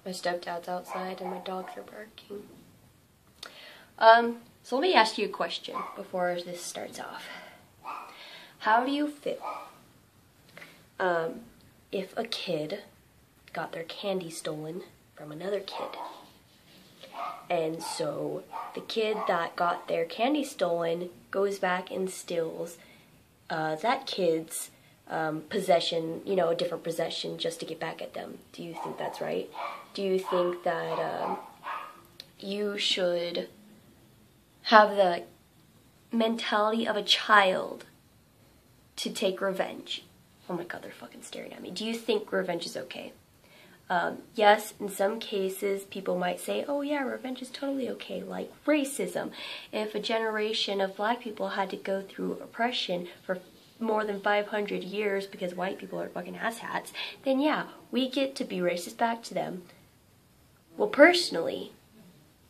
My stepdad's outside and my dogs are barking. So let me ask you a question before this starts off. How do you feel if a kid got their candy stolen from another kid? And so the kid that got their candy stolen goes back and steals that kid's possession, you know, a different possession just to get back at them. Do you think that's right? Do you think that you should have the mentality of a child to take revenge? Oh my god, they're fucking staring at me. Do you think revenge is okay? Yes, in some cases, people might say, oh yeah, revenge is totally okay, like racism. If a generation of black people had to go through oppression for more than 500 years because white people are fucking asshats, then yeah, we get to be racist back to them. Well, personally,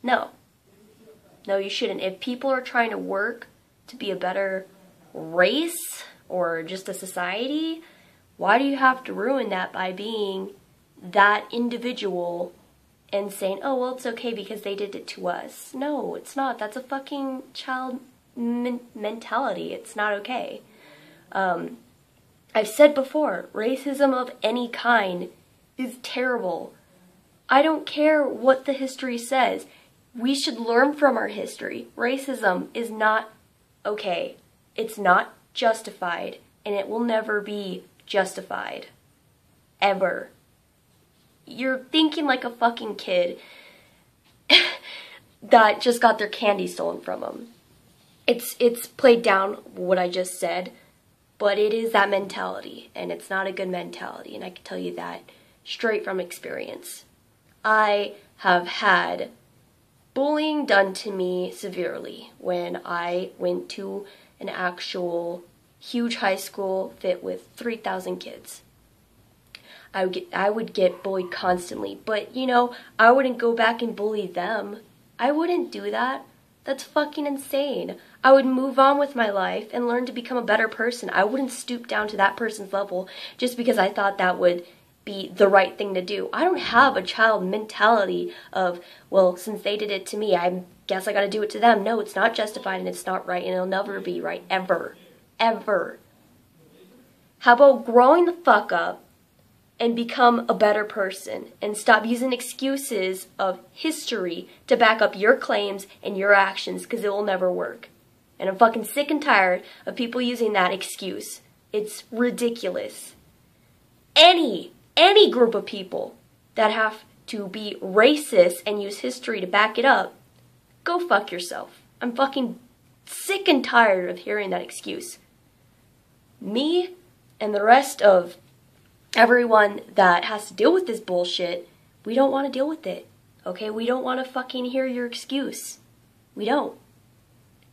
no. No, you shouldn't. If people are trying to work to be a better race or just a society, why do you have to ruin that by being that individual and saying, oh, well, it's okay because they did it to us? No, it's not. That's a fucking child mentality. It's not okay. I've said before, racism of any kind is terrible. I don't care what the history says. We should learn from our history. Racism is not okay. It's not justified, and it will never be justified. Ever. You're thinking like a fucking kid that just got their candy stolen from them. It's played down what I just said, but it is that mentality, and it's not a good mentality, and I can tell you that straight from experience. I have had bullying done to me severely when I went to an actual huge high school fit with 3,000 kids. I would get bullied constantly, but you know, I wouldn't go back and bully them. I wouldn't do that. That's fucking insane. I would move on with my life and learn to become a better person. I wouldn't stoop down to that person's level just because I thought that would be the right thing to do. I don't have a child mentality of, well, since they did it to me, I guess I gotta do it to them. No, it's not justified and it's not right and it'll never be right, ever. Ever. How about growing the fuck up and become a better person and stop using excuses of history to back up your claims and your actions, because it will never work. And I'm fucking sick and tired of people using that excuse. It's ridiculous. Any group of people that have to be racist and use history to back it up, go fuck yourself. I'm fucking sick and tired of hearing that excuse. Me and the rest of everyone that has to deal with this bullshit, we don't want to deal with it. Okay? We don't want to fucking hear your excuse. We don't.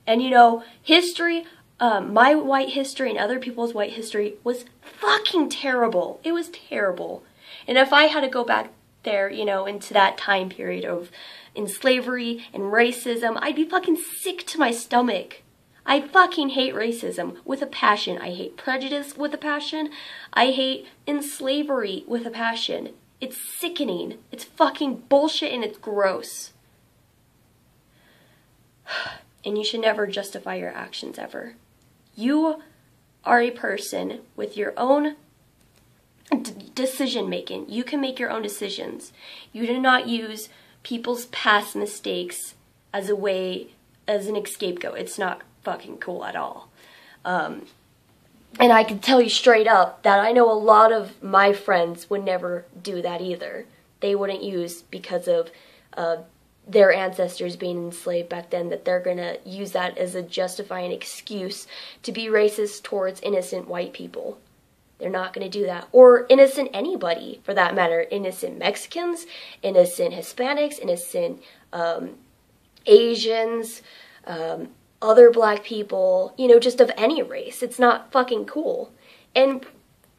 And you know, history, my white history and other people's white history was fucking terrible. It was terrible. And if I had to go back there, you know, into that time period of in slavery and racism, I'd be fucking sick to my stomach. I fucking hate racism with a passion. I hate prejudice with a passion. I hate slavery with a passion. It's sickening. It's fucking bullshit and it's gross. And you should never justify your actions ever. You are a person with your own decision making. You can make your own decisions. You do not use people's past mistakes as a way, as an scapegoat. It's not fucking cool at all. And I can tell you straight up that I know a lot of my friends would never do that either. They wouldn't use, because of their ancestors being enslaved back then, that they're gonna use that as a justifying excuse to be racist towards innocent white people. They're not gonna do that. Or innocent anybody, for that matter. Innocent Mexicans, innocent Hispanics, innocent Asians, other black people, you know, just of any race. It's not fucking cool. And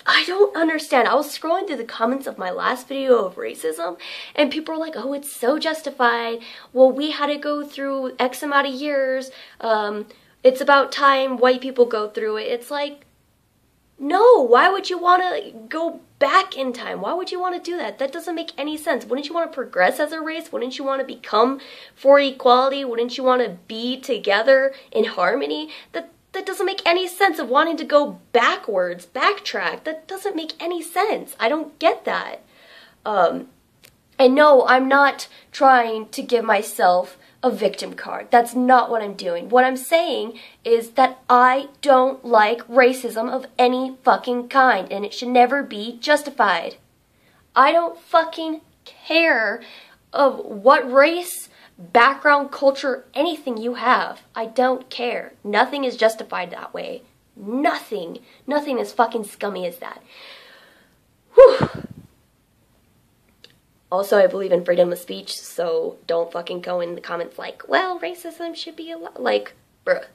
I don't understand. I was scrolling through the comments of my last video of racism, and people were like, oh, it's so justified. Well, we had to go through X amount of years. It's about time white people go through it. It's like, No, why would you want to go back in time? Why would you want to do that? That doesn't make any sense. Wouldn't you want to progress as a race? Wouldn't you want to become for equality? Wouldn't you want to be together in harmony? That doesn't make any sense of wanting to go backwards, backtrack. That doesn't make any sense. I don't get that. And no, I'm not trying to give myself a victim card. That's not what I'm doing. What I'm saying is that I don't like racism of any fucking kind, and it should never be justified. I don't fucking care of what race, background, culture, anything you have. I don't care. Nothing is justified that way. Nothing. Nothing as fucking scummy as that. Whew. Also, I believe in freedom of speech, so don't fucking go in the comments like, well, racism should be allowed. Like, bruh.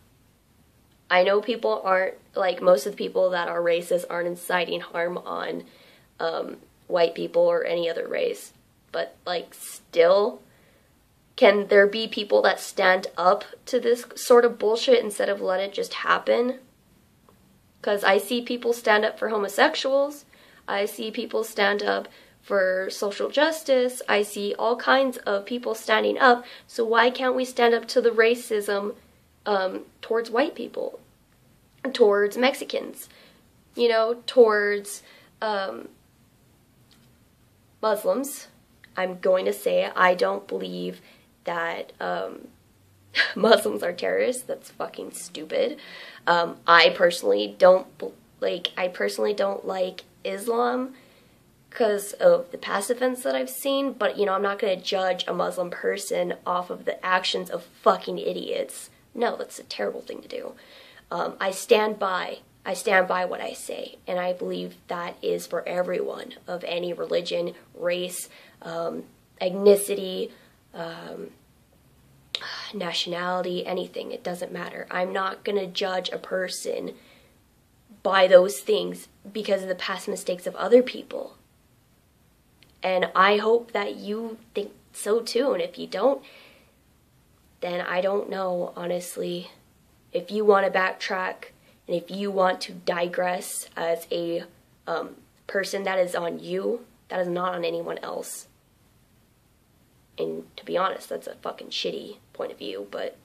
I know people aren't, like, most of the people that are racist aren't inciting harm on white people or any other race. But, like, still, can there be people that stand up to this sort of bullshit instead of let it just happen? Because I see people stand up for homosexuals. I see people stand up for social justice. I see all kinds of people standing up. So why can't we stand up to the racism towards white people, towards Mexicans, you know, towards Muslims? I'm going to say I don't believe that Muslims are terrorists. That's fucking stupid. I personally don't like Islam because of the past events that I've seen, but, you know, I'm not going to judge a Muslim person off of the actions of fucking idiots. No, that's a terrible thing to do. I stand by what I say, and I believe that is for everyone of any religion, race, ethnicity, nationality, anything. It doesn't matter. I'm not going to judge a person by those things because of the past mistakes of other people. And I hope that you think so too. And if you don't, then I don't know, honestly. If you want to backtrack and if you want to digress as a person, that is on you. That is not on anyone else. And to be honest, that's a fucking shitty point of view. But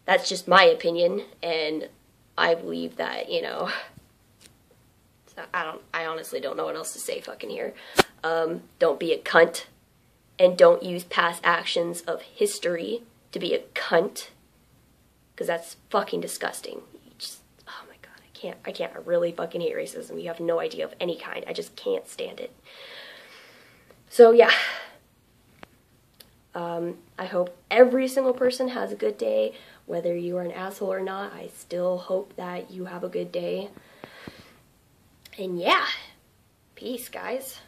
that's just my opinion. And I believe that, you know, I honestly don't know what else to say fucking here. Don't be a cunt, and don't use past actions of history to be a cunt, because that's fucking disgusting. Oh my god, I can't, I really fucking hate racism. You have no idea of any kind. I just can't stand it. So yeah, I hope every single person has a good day, whether you are an asshole or not. I still hope that you have a good day. And yeah, peace, guys.